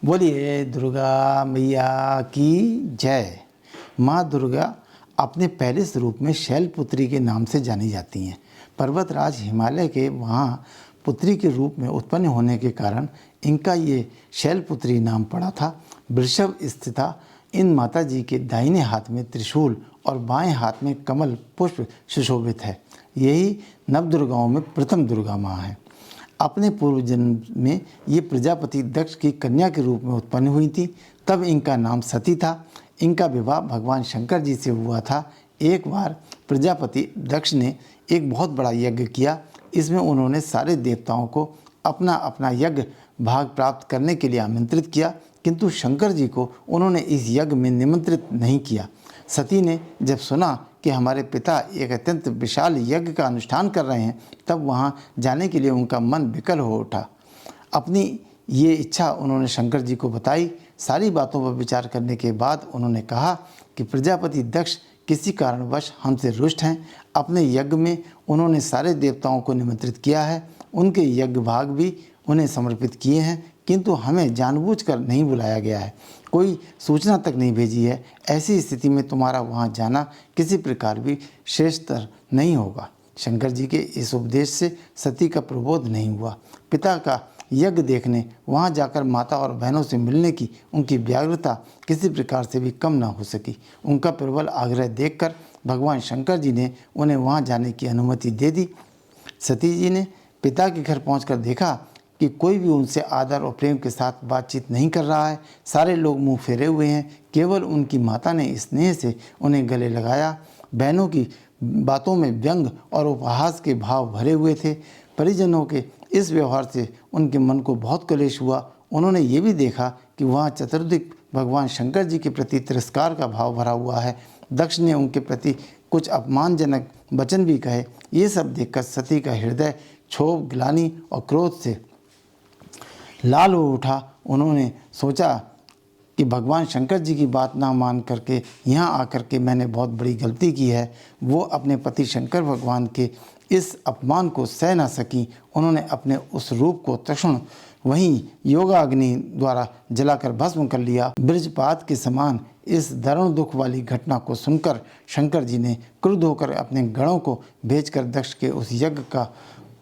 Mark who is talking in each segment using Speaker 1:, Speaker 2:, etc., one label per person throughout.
Speaker 1: बोलिए दुर्गा मैया की जय। माँ दुर्गा अपने पहले स्वरूप में शैलपुत्री के नाम से जानी जाती हैं। पर्वतराज हिमालय के वहाँ पुत्री के रूप में उत्पन्न होने के कारण इनका ये शैलपुत्री नाम पड़ा था। वृषभ स्थिता इन माता जी के दाहिने हाथ में त्रिशूल और बाएं हाथ में कमल पुष्प सुशोभित है। यही नवदुर्गाओं में प्रथम दुर्गा माँ है। अपने पूर्व जन्म में ये प्रजापति दक्ष की कन्या के रूप में उत्पन्न हुई थी। तब इनका नाम सती था। इनका विवाह भगवान शंकर जी से हुआ था। एक बार प्रजापति दक्ष ने एक बहुत बड़ा यज्ञ किया। इसमें उन्होंने सारे देवताओं को अपना अपना यज्ञ भाग प्राप्त करने के लिए आमंत्रित किया, किंतु शंकर जी को उन्होंने इस यज्ञ में निमंत्रित नहीं किया। सती ने जब सुना कि हमारे पिता एक अत्यंत विशाल यज्ञ का अनुष्ठान कर रहे हैं, तब वहाँ जाने के लिए उनका मन विकल हो उठा। अपनी ये इच्छा उन्होंने शंकर जी को बताई। सारी बातों पर विचार करने के बाद उन्होंने कहा कि प्रजापति दक्ष किसी कारणवश हमसे रुष्ट हैं। अपने यज्ञ में उन्होंने सारे देवताओं को निमंत्रित किया है, उनके यज्ञ भाग भी उन्हें समर्पित किए हैं, किंतु हमें जानबूझकर नहीं बुलाया गया है, कोई सूचना तक नहीं भेजी है। ऐसी स्थिति में तुम्हारा वहाँ जाना किसी प्रकार भी श्रेष्ठतर नहीं होगा। शंकर जी के इस उपदेश से सती का प्रबोध नहीं हुआ। पिता का यज्ञ देखने वहाँ जाकर माता और बहनों से मिलने की उनकी व्यग्रता किसी प्रकार से भी कम न हो सकी। उनका प्रबल आग्रह देखकर भगवान शंकर जी ने उन्हें वहाँ जाने की अनुमति दे दी। सती जी ने पिता के घर पहुंचकर देखा कि कोई भी उनसे आदर और प्रेम के साथ बातचीत नहीं कर रहा है। सारे लोग मुंह फेरे हुए हैं। केवल उनकी माता ने स्नेह से उन्हें गले लगाया। बहनों की बातों में व्यंग और उपहास के भाव भरे हुए थे। परिजनों के इस व्यवहार से उनके मन को बहुत क्लेश हुआ। उन्होंने ये भी देखा कि वहाँ चतुर्दिक भगवान शंकर जी के प्रति तिरस्कार का भाव भरा हुआ है। दक्ष ने उनके प्रति कुछ अपमानजनक वचन भी कहे। ये सब देखकर सती का हृदय क्षोभ, ग्लानि और क्रोध से लाल हो उठा। उन्होंने सोचा कि भगवान शंकर जी की बात ना मान करके यहाँ आकर के मैंने बहुत बड़ी गलती की है। वो अपने पति शंकर भगवान के इस अपमान को सह ना सकी। उन्होंने अपने उस रूप को तक्षण वहीं योगाग्नि द्वारा जलाकर भस्म कर लिया। वज्रपात के समान इस दारुण दुख वाली घटना को सुनकर शंकर जी ने क्रुद्ध होकर अपने गणों को भेजकर दक्ष के उस यज्ञ का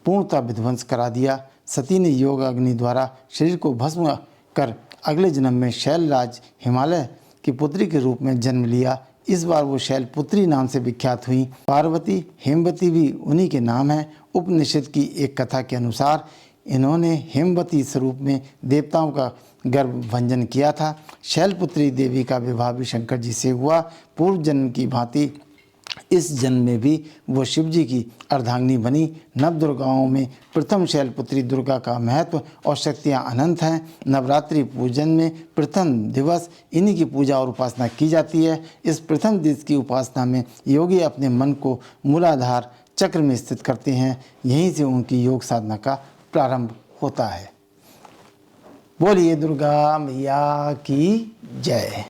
Speaker 1: पूर्णतः विध्वंस करा दिया। सती ने योगाग्नि द्वारा शरीर को भस्म कर अगले जन्म में शैलराज हिमालय की पुत्री के रूप में जन्म लिया। इस बार वो शैलपुत्री नाम से विख्यात हुई। पार्वती, हेमवती भी उन्हीं के नाम हैं। उपनिषद की एक कथा के अनुसार इन्होंने हेमवती स्वरूप में देवताओं का गर्भ भंजन किया था। शैलपुत्री देवी का विवाह भी शंकर जी से हुआ। पूर्व जन्म की भांति इस जन्म में भी वो शिव जी की अर्धांगिनी बनी। नवदुर्गाओं में प्रथम शैलपुत्री दुर्गा का महत्व और शक्तियाँ अनंत हैं। नवरात्रि पूजन में प्रथम दिवस इन्हीं की पूजा और उपासना की जाती है। इस प्रथम दिवस की उपासना में योगी अपने मन को मूलाधार चक्र में स्थित करते हैं। यहीं से उनकी योग साधना का प्रारंभ होता है। बोलिए दुर्गा मैया की जय।